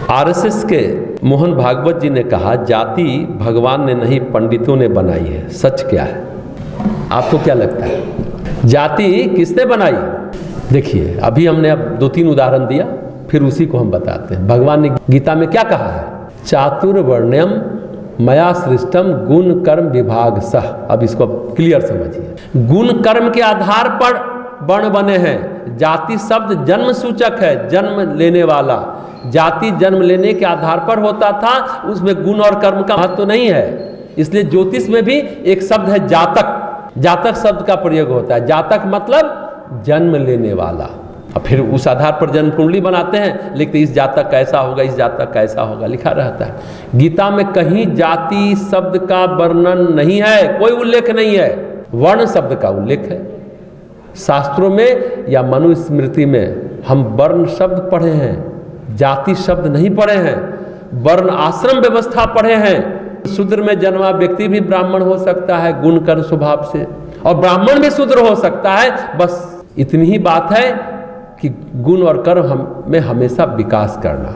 RSS के मोहन भागवत जी ने कहा, जाति भगवान ने नहीं पंडितों ने बनाई है। सच क्या है? आपको क्या लगता है जाति किसने बनाई? देखिए, अभी हमने अब 2-3 उदाहरण दिया, फिर उसी को हम बताते हैं। भगवान ने गीता में क्या कहा है? चातुर्वर्ण्यम मया सृष्टम गुण कर्म विभाग सह। अब इसको क्लियर समझिए। गुण कर्म के आधार पर वर्ण बने हैं। जाति शब्द जन्म सूचक है, जन्म लेने वाला। जाति जन्म लेने के आधार पर होता था, उसमें गुण और कर्म का महत्व नहीं है। इसलिए ज्योतिष में भी एक शब्द है जातक। जातक शब्द का प्रयोग होता है। जातक मतलब जन्म लेने वाला। और फिर उस आधार पर जन्म कुंडली बनाते हैं, लिखते इस जातक का ऐसा होगा, इस जातक का ऐसा होगा, लिखा रहता है। गीता में कहीं जाति शब्द का वर्णन नहीं है, कोई उल्लेख नहीं है। वर्ण शब्द का उल्लेख है शास्त्रों में या मनुस्मृति में। हम वर्ण शब्द पढ़े हैं, जाति शब्द नहीं पढ़े हैं। वर्ण आश्रम व्यवस्था पढ़े हैं। शूद्र में जन्मा व्यक्ति भी ब्राह्मण हो सकता है गुण कर्म स्वभाव से, और ब्राह्मण भी शूद्र हो सकता है। बस इतनी ही बात है कि गुण और कर्म में हमेशा विकास करना,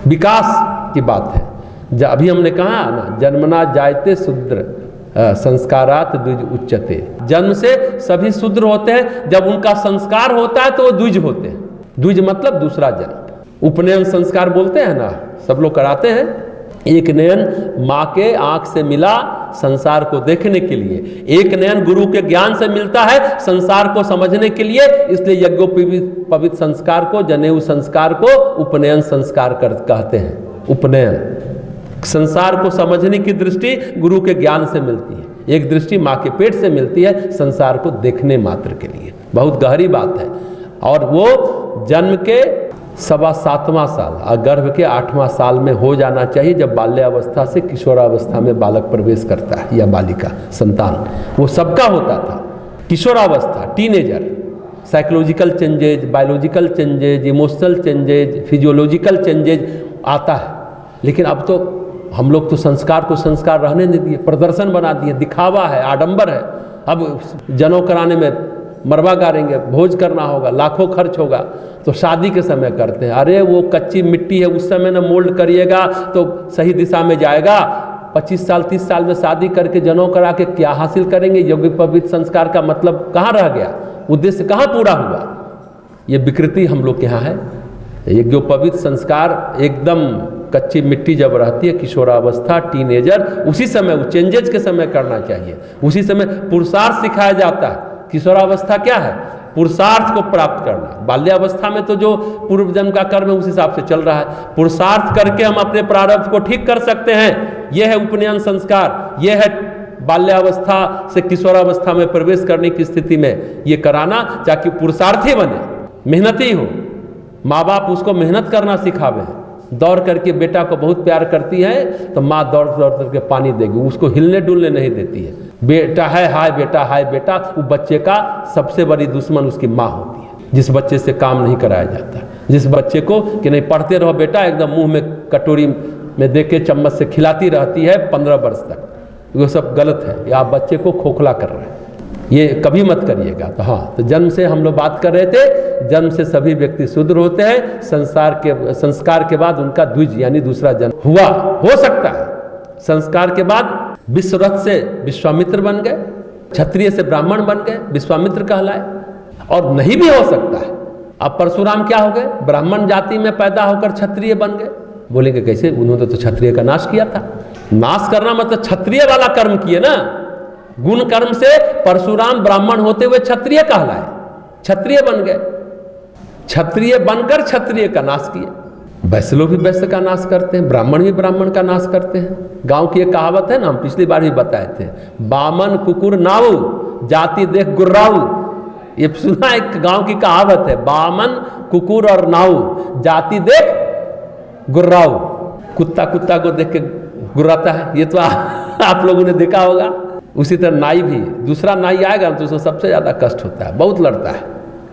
विकास की बात है। अभी हमने कहा ना, जन्मना जायते शूद्र संस्कारात द्विज उच्चते। जन्म से सभी शूद्र होते हैं, जब उनका संस्कार होता है तो वो द्विज होते हैं। द्विज मतलब दूसरा जन्म। उपनयन संस्कार बोलते हैं ना, सब लोग कराते हैं। एक नयन माँ के आंख से मिला संसार को देखने के लिए, एक नयन गुरु के ज्ञान से मिलता है संसार को समझने के लिए। इसलिए यज्ञोपवीत संस्कार को, जनेऊ संस्कार को उपनयन संस्कार कहते हैं। उपनयन संसार को समझने की दृष्टि गुरु के ज्ञान से मिलती है। एक दृष्टि माँ के पेट से मिलती है संसार को देखने मात्र के लिए। बहुत गहरी बात है। और वो जन्म के 7वां साल और गर्भ के 8वां साल में हो जाना चाहिए, जब बाल्यावस्था से किशोरावस्था में बालक प्रवेश करता है या बालिका संतान। वो सबका होता था। किशोरावस्था, teenager, psychological changes, biological changes, emotional changes, physiological changes आता है। लेकिन अब तो हम लोग तो संस्कार को संस्कार रहने नहीं दिए, प्रदर्शन बना दिए, दिखावा है, आडंबर है। अब जनेऊ कराने में मरवा गाड़ेंगे, भोज करना होगा, लाखों खर्च होगा, तो शादी के समय करते हैं। अरे वो कच्ची मिट्टी है, उस समय ना मोल्ड करिएगा तो सही दिशा में जाएगा। 25 साल 30 साल में शादी करके जनेऊ करा के क्या हासिल करेंगे? यज्ञोपवीत संस्कार का मतलब कहाँ रह गया? उद्देश्य कहाँ पूरा हुआ? ये विकृति हम लोग के यहाँ है। यज्ञोपवीत संस्कार एकदम कच्ची मिट्टी जब रहती है, किशोरावस्था, टीनेजर, उसी समय, वो चेंजेज के समय करना चाहिए। उसी समय पुरुषार्थ सिखाया जाता है। किशोरावस्था क्या है? पुरुषार्थ को प्राप्त करना। बाल्यावस्था में तो जो पूर्व जन्म का कर्म है उस हिसाब से चल रहा है। पुरुषार्थ करके हम अपने प्रारब्ध को ठीक कर सकते हैं। यह है उपनयन संस्कार। यह है बाल्यावस्था से किशोरावस्था में प्रवेश करने की स्थिति में ये कराना, ताकि पुरुषार्थी बने, मेहनती हो। माँ बाप उसको मेहनत करना सिखावे। दौड़ करके बेटा को बहुत प्यार करती है तो माँ दौड़ दौड़ करके पानी देगी, उसको हिलने डुलने नहीं देती है। बेटा है, हाय बेटा, हाय बेटा। वो बच्चे का सबसे बड़ी दुश्मन उसकी माँ होती है, जिस बच्चे से काम नहीं कराया जाता। जिस बच्चे को कि नहीं पढ़ते रहो बेटा, एकदम मुंह में कटोरी में दे के चम्मच से खिलाती रहती है 15 वर्ष तक, वो सब गलत है। या आप बच्चे को खोखला कर रहे हैं, ये कभी मत करिएगा। तो हाँ, तो जन्म से हम लोग बात कर रहे थे। जन्म से सभी व्यक्ति शूद्र होते हैं। संस्कार के बाद उनका द्विज यानी दूसरा जन्म हुआ, हो सकता है। संस्कार के बाद विश्वरथ से विश्वामित्र बन गए, क्षत्रिय से ब्राह्मण बन गए, विश्वामित्र कहलाए। और नहीं भी हो सकता है। अब परशुराम क्या हो गए? ब्राह्मण जाति में पैदा होकर क्षत्रिय बन गए। बोलेंगे कैसे? उन्होंने तो क्षत्रिय का नाश किया था। नाश करना मतलब क्षत्रिय वाला कर्म किए ना। गुण कर्म से परशुराम ब्राह्मण होते हुए क्षत्रिय कहलाए, क्षत्रिय बन गए। क्षत्रिय बनकर क्षत्रिय का नाश किए। वैश्य लोग भी वैश्य का नाश करते हैं, ब्राह्मण भी ब्राह्मण का नाश करते हैं। गांव की एक कहावत है ना, हम पिछली बार भी बताए थे, बामन कुकुर नाऊ जाति देख गुर्राऊ। ये सुना, एक गांव की कहावत है, बामन कुकुर और नाऊ जाति देख गुर्राऊ। कुत्ता कुत्ता को देख के गुर्राता है, ये तो आप लोगों ने देखा होगा। उसी तरह नाई भी, दूसरा नाई आएगा तो उसको सबसे ज़्यादा कष्ट होता है, बहुत लड़ता है।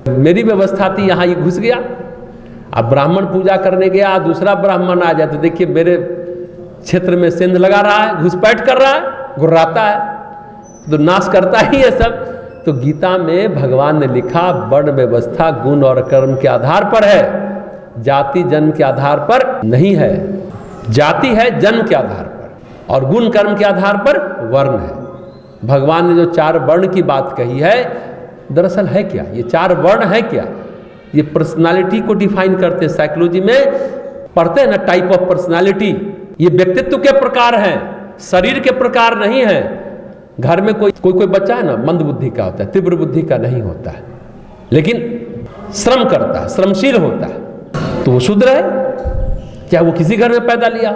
मेरी व्यवस्था थी, यहाँ ये घुस गया। अब ब्राह्मण पूजा करने गया, दूसरा ब्राह्मण आ जाए तो देखिए मेरे क्षेत्र में सेंध लगा रहा है, घुसपैठ कर रहा है, गुर्राता है, तो नाश करता ही है सब। तो गीता में भगवान ने लिखा वर्ण व्यवस्था गुण और कर्म के आधार पर है। जाति जन्म के आधार पर नहीं है। जाति है जन्म के आधार पर और गुण कर्म के आधार पर वर्ण है। भगवान ने जो 4 वर्ण की बात कही है, दरअसल है क्या? ये 4 वर्ण है क्या? ये पर्सनालिटी को डिफाइन करते हैं। साइकोलॉजी में पढ़ते हैं ना, टाइप ऑफ पर्सनालिटी। ये व्यक्तित्व के प्रकार हैं, शरीर के प्रकार नहीं है। घर में कोई बच्चा है ना, मंद बुद्धि का होता है, तीव्र बुद्धि का नहीं होता है, लेकिन श्रम करता है, श्रमशील होता है, तो वो शूद्र है, चाहे वो किसी घर में पैदा लिया।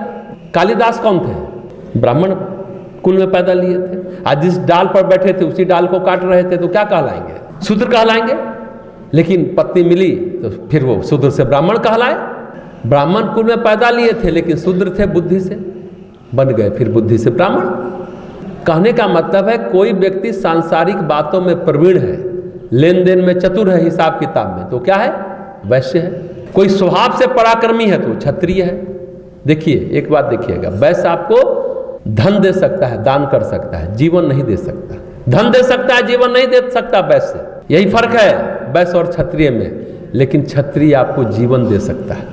कालिदास कौन थे? ब्राह्मण कुल में पैदा लिए थे। आज जिस डाल पर बैठे थे उसी डाल को काट रहे थे, तो क्या कहलाएंगे? शूद्र कहलाएंगे। लेकिन पत्नी मिली तो फिर वो शूद्र से ब्राह्मण कहलाए। ब्राह्मण कुल में पैदा लिए थे लेकिन शूद्र थे, बुद्धि से बन गए, फिर बुद्धि से ब्राह्मण। कहने का मतलब है कोई व्यक्ति सांसारिक बातों में प्रवीण है, लेन देन में चतुर है, हिसाब किताब में, तो क्या है? वैश्य है। कोई स्वभाव से पराक्रमी है तो क्षत्रिय है। देखिए एक बात देखिएगा, वैश्य आपको धन दे सकता है, दान कर सकता है, जीवन नहीं दे सकता। धन दे सकता है, जीवन नहीं दे सकता वैश्य। यही फर्क है वैश्य और क्षत्रिय में। लेकिन क्षत्रिय आपको जीवन दे सकता है।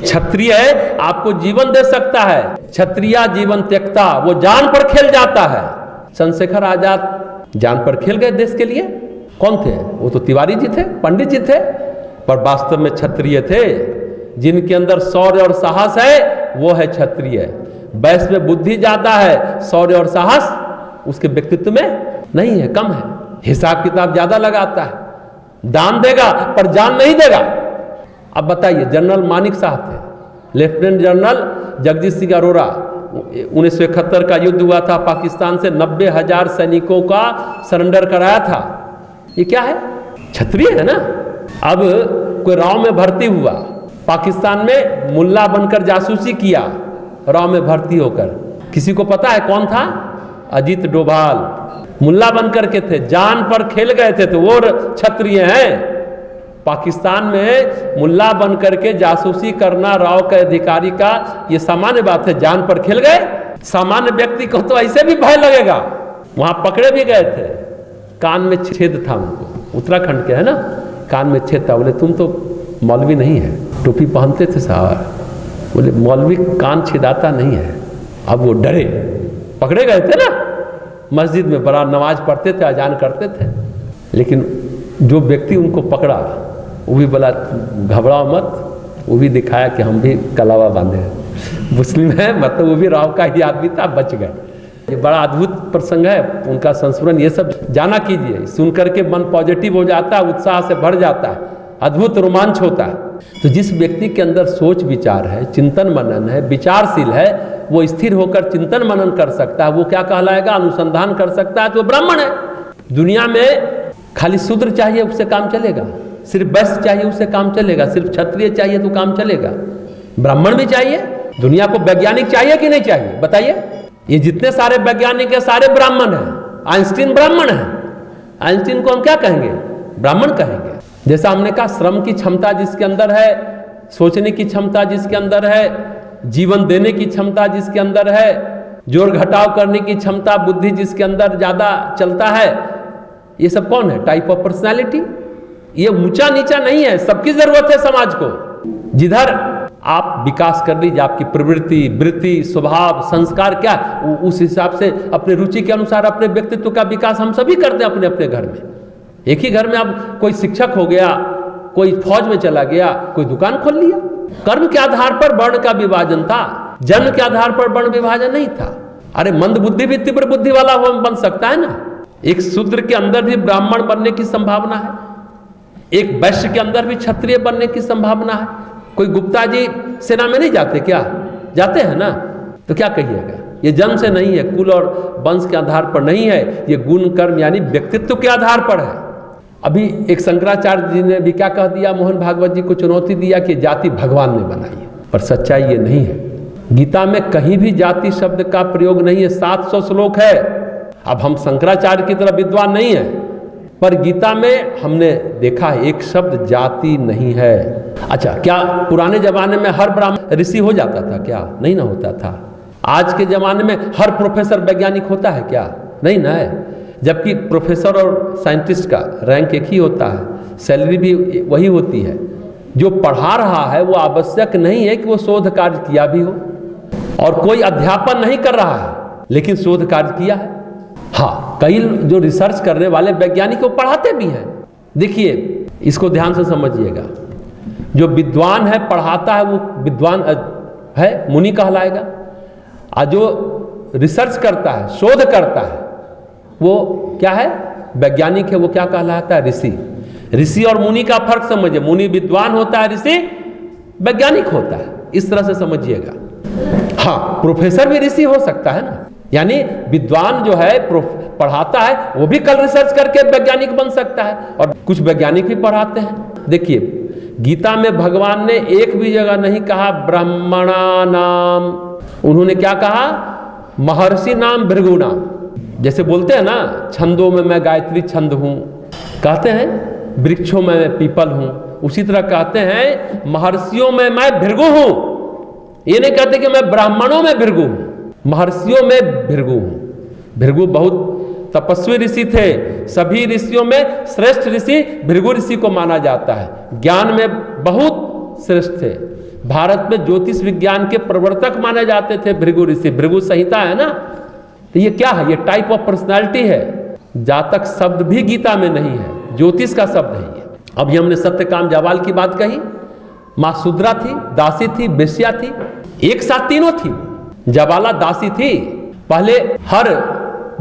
क्षत्रिय आपको जीवन दे सकता है। क्षत्रिय जीवन त्यक्ता, वो जान पर खेल जाता है। चंद्रशेखर आजाद जान पर खेल गए देश के लिए। कौन थे? वो तो तिवारी जी थे, पंडित जी थे, पर वास्तव में क्षत्रिय थे। जिनके अंदर शौर्य और साहस है वो है क्षत्रिय। वैश्य में बुद्धि ज्यादा है, शौर्य और साहस उसके व्यक्तित्व में नहीं है, कम है। हिसाब किताब ज्यादा लगाता है, दान देगा पर जान नहीं देगा। अब बताइए, जनरल मानिक शाह थे, लेफ्टिनेंट जनरल जगजीत सिंह अरोरा, 1971 का युद्ध हुआ था पाकिस्तान से, 90,000 सैनिकों का सरेंडर कराया था। ये क्या है? क्षत्रिय है ना। अब कोई राव में भर्ती हुआ, पाकिस्तान में मुल्ला बनकर जासूसी किया, राव में भर्ती होकर। किसी को पता है कौन था? अजीत डोभाल मुल्ला बनकर के थे, जान पर खेल गए थे, तो वो क्षत्रिय हैं। पाकिस्तान में मुल्ला बनकर के जासूसी करना राव के अधिकारी का ये सामान्य बात है। जान पर खेल गए, सामान्य व्यक्ति को तो ऐसे भी भय लगेगा। वहां पकड़े भी गए थे, कान में छेद था उनको, उत्तराखंड के है ना, कान में छेद था। बोले तुम तो मौलवी नहीं है, टोपी पहनते थे साहब, बोले मौलवी कान छेदाता नहीं है। अब वो डरे, पकड़े गए थे ना, मस्जिद में बड़ा नमाज पढ़ते थे, अजान करते थे। लेकिन जो व्यक्ति उनको पकड़ा वो भी बोला घबराओ मत, वो भी दिखाया कि हम भी कलावा बांधे हैं, मुस्लिम है, मतलब वो भी राव का ही आदमी था, बच गए। ये बड़ा अद्भुत प्रसंग है, उनका संस्मरण ये सब जाना कीजिए। सुन करके मन पॉजिटिव हो जाता है, उत्साह से भर जाता है, अद्भुत रोमांच होता है। तो जिस व्यक्ति के अंदर सोच विचार है, चिंतन मनन है, विचारशील है, वो स्थिर होकर चिंतन मनन कर सकता है, वो क्या कहलाएगा? अनुसंधान कर सकता है, तो ब्राह्मण है। दुनिया में खाली शूद्र चाहिए उससे काम चलेगा, सिर्फ वैश्य चाहिए उससे काम चलेगा, सिर्फ क्षत्रिय चाहिए तो काम चलेगा? ब्राह्मण भी चाहिए। दुनिया को वैज्ञानिक चाहिए कि नहीं चाहिए? बताइए। ये जितने सारे वैज्ञानिक है सारे ब्राह्मण हैं। आइंस्टीन ब्राह्मण है, आइंस्टीन को हम क्या कहेंगे? ब्राह्मण कहेंगे। जैसा हमने कहा, श्रम की क्षमता जिसके अंदर है, सोचने की क्षमता जिसके अंदर है, जीवन देने की क्षमता जिसके अंदर है, जोड़ घटाव करने की क्षमता, बुद्धि जिसके अंदर ज्यादा चलता है, ये सब कौन है? Type of personality. ये ऊंचा नीचा नहीं है, सबकी जरूरत है समाज को। जिधर आप विकास कर लीजिए, आपकी प्रवृत्ति, वृत्ति, स्वभाव, संस्कार क्या, उस हिसाब से अपने रुचि के अनुसार अपने व्यक्तित्व का विकास हम सभी करते हैं अपने अपने घर में। एक ही घर में अब कोई शिक्षक हो गया, कोई फौज में चला गया, कोई दुकान खोल लिया। कर्म के आधार पर वर्ण का विभाजन था, जन्म के आधार पर वर्ण विभाजन नहीं था। अरे मंद बुद्धि भी तीव्र बुद्धि वाला बन सकता है ना। एक शूद्र के अंदर भी ब्राह्मण बनने की संभावना है, एक वैश्य के अंदर भी क्षत्रिय बनने की संभावना है। कोई गुप्ता जी सेना में नहीं जाते क्या? जाते हैं ना। तो क्या कहिएगा? ये जन्म से नहीं है, कुल और वंश के आधार पर नहीं है, ये गुण कर्म यानी व्यक्तित्व के आधार पर है। अभी एक शंकराचार्य जी ने भी क्या कह दिया, मोहन भागवत जी को चुनौती दिया कि जाति भगवान ने बनाई है, पर सच्चाई ये नहीं है। गीता में कहीं भी जाति शब्द का प्रयोग नहीं है, 700 श्लोक है। अब हम शंकराचार्य की तरह विद्वान नहीं है, पर गीता में हमने देखा है एक शब्द जाति नहीं है। अच्छा, क्या पुराने जमाने में हर ब्राह्मण ऋषि हो जाता था क्या? नहीं ना होता था। आज के जमाने में हर प्रोफेसर वैज्ञानिक होता है क्या? नहीं ना है। जबकि प्रोफेसर और साइंटिस्ट का रैंक एक ही होता है, सैलरी भी वही होती है, जो पढ़ा रहा है वो आवश्यक नहीं है कि वो शोध कार्य किया भी हो, और कोई अध्यापन नहीं कर रहा है लेकिन शोध कार्य किया है। हाँ, कई जो रिसर्च करने वाले वैज्ञानिक को पढ़ाते भी हैं। देखिए, इसको ध्यान से समझिएगा, जो विद्वान है पढ़ाता है वो विद्वान है, मुनि कहलाएगा, और जो रिसर्च करता है, शोध करता है, वो क्या है, वैज्ञानिक है, वो क्या कहलाता है, ऋषि। ऋषि और मुनि का फर्क समझिए, मुनि विद्वान होता है, ऋषि वैज्ञानिक होता है, इस तरह से समझिएगा। हाँ, प्रोफेसर भी ऋषि हो सकता है ना, यानी विद्वान जो है पढ़ाता है वो भी कल रिसर्च करके वैज्ञानिक बन सकता है, और कुछ वैज्ञानिक भी पढ़ाते हैं। देखिए, गीता में भगवान ने एक भी जगह नहीं कहा ब्राह्मणा नाम, उन्होंने क्या कहा, महर्षि नाम भृगु नाम। जैसे बोलते हैं ना, छंदों में मैं गायत्री छंद हूँ, कहते हैं वृक्षों में मैं पीपल हूँ, उसी तरह कहते हैं महर्षियों में मैं भृगु हूँ। ये नहीं कहते कि मैं ब्राह्मणों में भृगु हूँ, महर्षियों में भृगु हूँ। भृगु बहुत तपस्वी ऋषि थे, सभी ऋषियों में श्रेष्ठ ऋषि भृगु ऋषि को माना जाता है। ज्ञान में बहुत श्रेष्ठ थे, भारत में ज्योतिष विज्ञान के प्रवर्तक माने जाते थे भृगु ऋषि। भृगु संहिता है ना, तो ये क्या है, ये टाइप ऑफ पर्सनालिटी है। जातक शब्द भी गीता में नहीं है, ज्योतिष का शब्द है ये। अभी हमने सत्यकाम जाबाल की बात कही, माँ शूद्रा थी, दासी थी, वेश्या थी, एक साथ तीनों थी। जाबाला दासी थी, पहले हर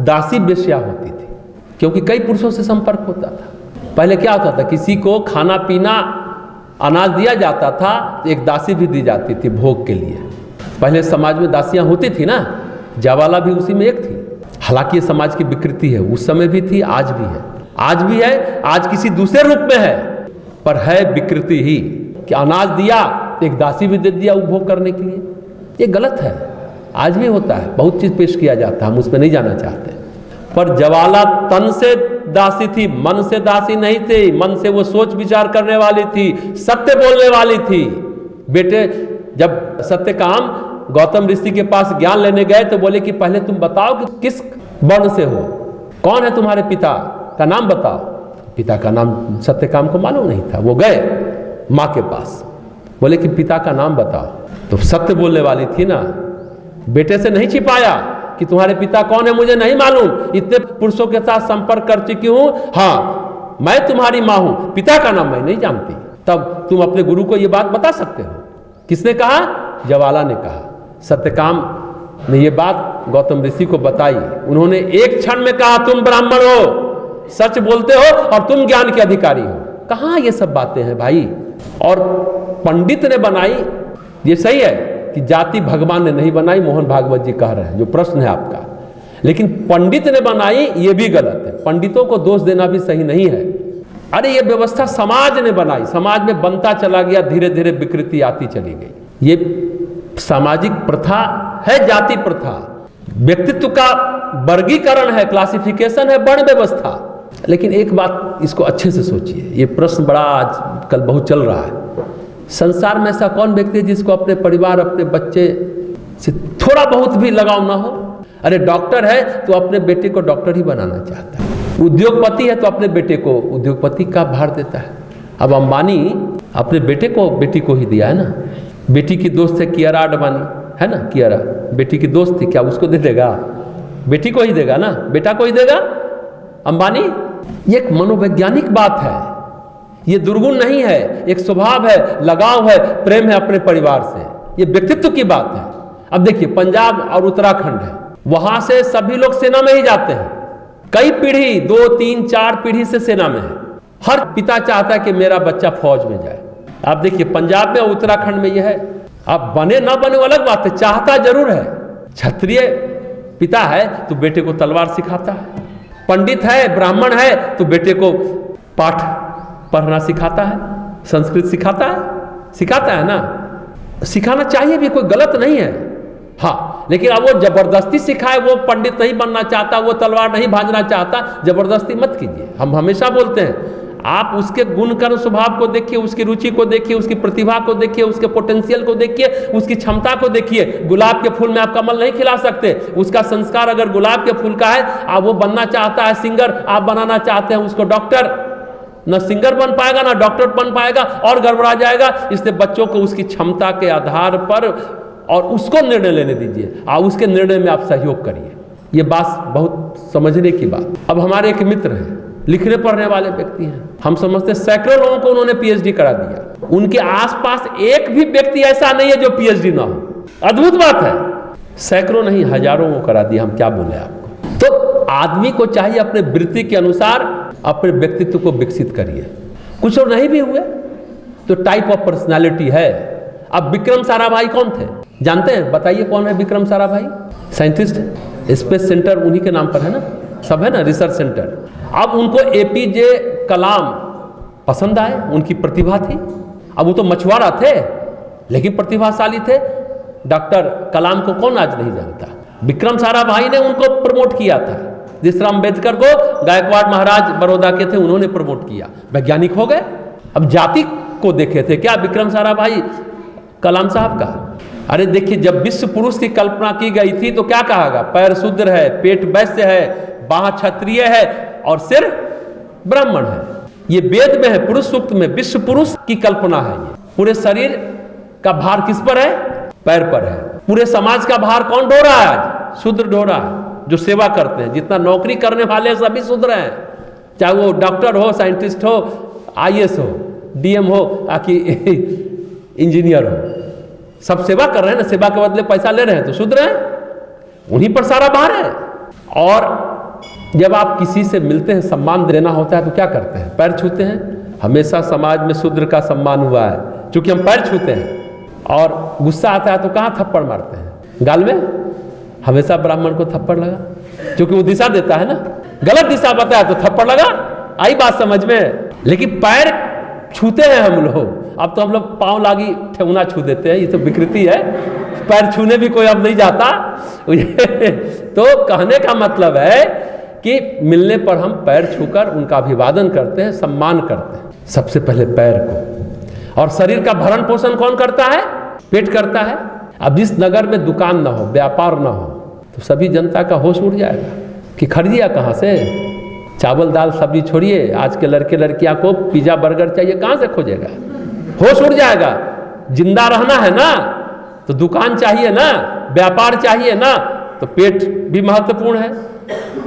दासी वेश्या होती थी क्योंकि कई पुरुषों से संपर्क होता था। पहले क्या होता था, किसी को खाना पीना अनाज दिया जाता था तो एक दासी भी दी जाती थी भोग के लिए। पहले समाज में दासियां होती थी ना, जाबाला भी उसी में एक थी। हालांकि ये समाज की विकृति है, उस समय भी थी, आज भी है, आज भी है, आज किसी दूसरे रूप में है, पर है विकृति ही कि अनाज दिया तो एक दासी भी दे दिया उपभोग करने के लिए। ये गलत है, आज भी होता है, बहुत चीज पेश किया जाता है, हम उसमें नहीं जाना चाहते। पर जवाला तन से दासी थी, मन से दासी नहीं थी। मन से वो सोच विचार करने वाली थी, सत्य बोलने वाली थी। बेटे जब सत्यकाम गौतम ऋषि के पास ज्ञान लेने गए तो बोले कि पहले तुम बताओ कि किस वर्ण से हो, कौन है तुम्हारे पिता का नाम बताओ। पिता का नाम सत्यकाम को मालूम नहीं था। वो गए माँ के पास, बोले कि पिता का नाम बताओ। तो सत्य बोलने वाली थी ना, बेटे से नहीं छिपाया कि तुम्हारे पिता कौन है मुझे नहीं मालूम, इतने पुरुषों के साथ संपर्क कर चुकी हूं, हाँ मैं तुम्हारी माँ हूं, पिता का नाम मैं नहीं जानती। तब तुम अपने गुरु को यह बात बता सकते हो। किसने कहा? जवाला ने कहा। सत्यकाम ने यह बात गौतम ऋषि को बताई। उन्होंने एक क्षण में कहा तुम ब्राह्मण हो, सच बोलते हो और तुम ज्ञान के अधिकारी हो। कहाँ ये सब बातें हैं भाई? और पंडित ने बनाई, ये सही है कि जाति भगवान ने नहीं बनाई, मोहन भागवत जी कह रहे हैं, जो प्रश्न है आपका। लेकिन पंडित ने बनाई ये भी गलत है। पंडितों को दोष देना भी सही नहीं है। अरे ये व्यवस्था समाज ने बनाई, समाज में बनता चला गया, धीरे धीरे विकृति आती चली गई। ये सामाजिक प्रथा है, जाति प्रथा, व्यक्तित्व का वर्गीकरण है, क्लासिफिकेशन है, वर्ण व्यवस्था। लेकिन एक बात इसको अच्छे से सोचिए, ये प्रश्न बड़ा आजकल बहुत चल रहा है। संसार में ऐसा कौन व्यक्ति है जिसको अपने परिवार, अपने बच्चे से थोड़ा बहुत भी लगाव ना हो? अरे डॉक्टर है तो अपने बेटे को डॉक्टर ही बनाना चाहता है, उद्योगपति है तो अपने बेटे को उद्योगपति का भार देता है। अब अंबानी अपने बेटे को बेटी को ही दिया है ना। बेटी की दोस्त है कियारा अडवाणी, है ना, कियारा बेटी की दोस्त थी, क्या उसको दे देगा? बेटी को ही देगा ना, बेटा को ही देगा अंबानी। ये एक मनोवैज्ञानिक बात है, ये दुर्गुण नहीं है, एक स्वभाव है, लगाव है, प्रेम है अपने परिवार से, ये व्यक्तित्व की बात है। अब देखिए पंजाब और उत्तराखंड है, वहां से सभी लोग सेना में ही जाते हैं, कई पीढ़ी, 2, 3, 4 पीढ़ी से सेना में है। हर पिता चाहता है कि मेरा बच्चा फौज में जाए। आप देखिए पंजाब में और उत्तराखंड में यह है। अब बने ना बने वो अलग बात है, चाहता जरूर है। क्षत्रिय पिता है तो बेटे को तलवार सिखाता है, पंडित है, ब्राह्मण है तो बेटे को पाठ पढ़ना सिखाता है, संस्कृत सिखाता है ना। सिखाना चाहिए भी, कोई गलत नहीं है। हाँ, लेकिन अब वो जबरदस्ती सिखाए, वो पंडित नहीं बनना चाहता, वो तलवार नहीं भांजना चाहता, जबरदस्ती मत कीजिए। हम हमेशा बोलते हैं आप उसके गुण कर्म स्वभाव को देखिए, उसकी रुचि को देखिए, उसकी प्रतिभा को देखिए, उसके पोटेंशियल को देखिए, उसकी क्षमता को देखिए। गुलाब के फूल में आप कमल नहीं खिला सकते। उसका संस्कार अगर गुलाब के फूल का है, आप वो बनना चाहता है सिंगर, आप बनाना चाहते हैं उसको डॉक्टर, न सिंगर बन पाएगा, ना डॉक्टर बन पाएगा, और गड़बड़ा जाएगा। इसलिए बच्चों को उसकी क्षमता के आधार पर और उसको निर्णय लेने दीजिए, और उसके निर्णय में आप सहयोग करिए। ये बात बहुत समझने की बात। अब हमारे एक मित्र हैं, लिखने पढ़ने वाले व्यक्ति हैं, हम समझते सैकड़ों लोगों को उन्होंने पीएचडी करा दिया। उनके आसपास एक भी व्यक्ति ऐसा नहीं है जो पीएचडी ना हो। अद्भुत बात है, सैकड़ों नहीं हजारों को करा दिया। हम क्या बोले आपको। तो आदमी को चाहिए अपने वृत्ति के अनुसार अपने व्यक्तित्व को विकसित करिए। कुछ और नहीं भी हुए तो टाइप ऑफ पर्सनालिटी है। अब विक्रम साराभाई कौन थे जानते हैं? बताइए कौन है विक्रम साराभाई? साइंटिस्ट है, स्पेस सेंटर उन्हीं के नाम पर है ना, सब है ना, रिसर्च सेंटर। अब उनको एपीजे कलाम पसंद आए, उनकी प्रतिभा थी। अब वो तो मछुआरा थे लेकिन प्रतिभाशाली थे। डॉक्टर कलाम को कौन आज नहीं जानता? विक्रम साराभाई ने उनको प्रमोट किया था। जिस तरह अम्बेडकर को गायकवाड़ महाराज बड़ौदा के थे, उन्होंने प्रमोट किया, वैज्ञानिक हो गए। अब जाति को देखे थे क्या विक्रम साराभाई कलाम साहब का? अरे देखिए, जब विश्व पुरुष की कल्पना की गई थी तो क्या कहा गया? पैर शूद्र है, पेट वैश्य है, बाह क्षत्रिय है और सिर ब्राह्मण है। ये वेद में है, पुरुष सूक्त में विश्व पुरुष की कल्पना है। ये पूरे शरीर का भार किस पर है? पैर पर है। पूरे समाज का भार कौन ढो रहा है आज? शूद्र ढो रहा है, जो सेवा करते हैं। जितना नौकरी करने वाले सभी शूद्र हैं, चाहे वो डॉक्टर हो, साइंटिस्ट हो, आईएएस हो, डीएम हो, आकि इंजीनियर हो, सब सेवा कर रहे हैं ना। सेवा के बदले पैसा ले रहे हैं तो शूद्र हैं, उन्हीं पर सारा भार है। और जब आप किसी से मिलते हैं, सम्मान देना होता है तो क्या करते हैं? पैर छूते हैं। हमेशा समाज में शूद्र का सम्मान हुआ है, क्योंकि हम पैर छूते हैं। और गुस्सा आता है तो कहाँ थप्पड़ मारते हैं? गाल में। हमेशा ब्राह्मण को थप्पड़ लगा, क्योंकि वो दिशा देता है ना। गलत दिशा बताया तो थप्पड़ लगा। आई बात समझ में? लेकिन पैर छूते हैं हम लोग। अब तो हम लोग पाँव लागी ठेहुना छू देते हैं, ये तो विकृति है। पैर छूने भी कोई अब नहीं जाता। तो कहने का मतलब है कि मिलने पर हम पैर छूकर उनका अभिवादन करते हैं, सम्मान करते हैं, सबसे पहले पैर को। और शरीर का भरण पोषण कौन करता है? पेट करता है। अब जिस नगर में दुकान ना हो, व्यापार ना हो, तो सभी जनता का होश उड़ जाएगा कि खरीदिया कहाँ से? चावल दाल सब्जी छोड़िए, आज के लड़के लड़कियां को पिज्जा बर्गर चाहिए, कहाँ से खोजेगा? होश उड़ जाएगा। जिंदा रहना है ना तो दुकान चाहिए ना, व्यापार चाहिए ना, तो पेट भी महत्वपूर्ण है।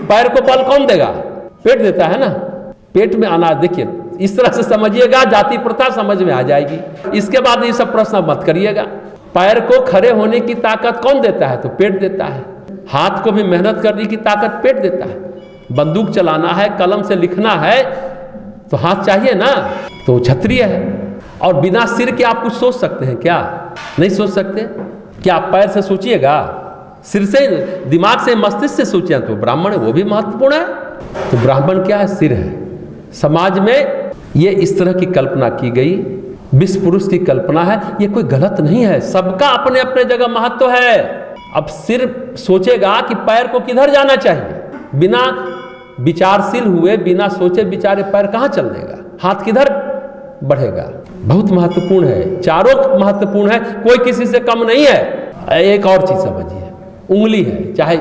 पैर को बल कौन देगा? पेट देता है ना। पेट में अनाज, देखिए इस तरह से समझिएगा, जाति प्रथा समझ में आ जाएगी। इसके बाद ये सब प्रश्न मत करिएगा। पैर को खड़े होने की ताकत कौन देता है? तो पेट देता है। हाथ को भी मेहनत करने की ताकत पेट देता है। बंदूक चलाना है, कलम से लिखना है तो हाथ चाहिए ना, तो क्षत्रिय है। और बिना सिर के आप कुछ सोच सकते हैं क्या? नहीं सोच सकते। क्या आप पैर से सोचिएगा? सिर से, दिमाग से, मस्तिष्क से सोचिए तो ब्राह्मण है, वो भी महत्वपूर्ण है। तो ब्राह्मण क्या है? सिर है। समाज में ये इस तरह की कल्पना की गई, विश्व पुरुष की कल्पना है। ये कोई गलत नहीं है, सबका अपने अपने जगह महत्व है। अब सिर सोचेगा कि पैर को किधर जाना चाहिए, बिना विचारशील हुए, बिना सोचे विचारे पैर कहाँ चल देगा? हाथ किधर बढ़ेगा? बहुत महत्वपूर्ण है, चारों महत्वपूर्ण है, कोई किसी से कम नहीं है। एक और चीज समझिए, उंगली है, चाहे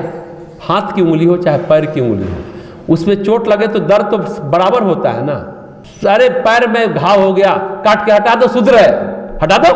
हाथ की उंगली हो चाहे पैर की उंगली हो, उसमें चोट लगे तो दर्द तो बराबर होता है ना। सारे पैर में घाव हो गया, काट के हटा दो, सुधर है, हटा दो,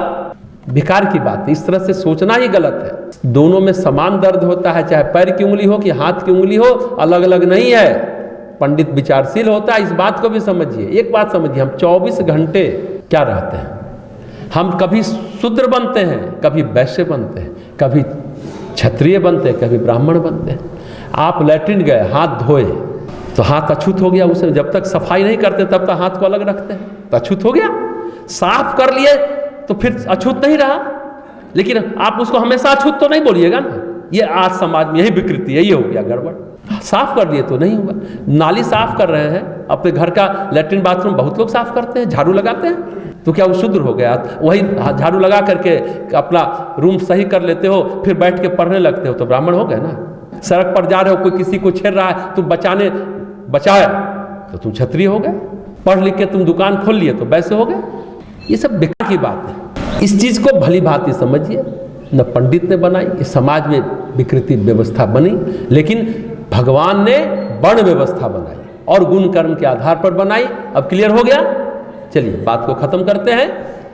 बेकार की बात है। इस तरह से सोचना ही गलत है। दोनों में समान दर्द होता है, चाहे पैर की उंगली हो कि हाथ की उंगली हो, अलग अलग नहीं है। पंडित विचारशील होता है, इस बात को भी समझिए। एक बात समझिए, हम 24 घंटे क्या रहते हैं? हम कभी शूद्र बनते हैं, कभी वैश्य बनते हैं, कभी क्षत्रिय बनते हैं, कभी ब्राह्मण बनते हैं। आप लैट्रिन गए, हाथ धोए तो हाथ अछूत हो गया, उसे जब तक सफाई नहीं करते तब तक हाथ को अलग रखते हैं तो अछूत हो गया। साफ कर लिए तो फिर अछूत नहीं रहा, लेकिन आप उसको हमेशा अछूत तो नहीं बोलिएगा ना। ये आज समाज में यही विकृति है, ये हो गया गड़बड़। साफ कर लिए तो नहीं हुआ। नाली साफ कर रहे हैं, अपने घर का लैट्रिन बाथरूम बहुत लोग साफ करते हैं, झाड़ू लगाते हैं, तो क्या वो शुद्र हो गया? वही झाड़ू लगा करके अपना रूम सही कर लेते हो, फिर बैठ के पढ़ने लगते हो तो ब्राह्मण हो गए ना। सड़क पर जा रहे हो, कोई किसी को छेड़ रहा है, तुम बचाए तो तुम क्षत्रिय हो गए। पढ़ लिख के तुम दुकान खोल लिए तो वैसे हो गए। ये सब बेकार की बात है। इस चीज को भली भांति समझिए। न पंडित ने बनाई, इस समाज में विकृति व्यवस्था बनी, लेकिन भगवान ने वर्ण व्यवस्था बनाई। और गुण कर्म के आधार पर बनाई। अब क्लियर हो गया? चलिए बात को खत्म करते हैं।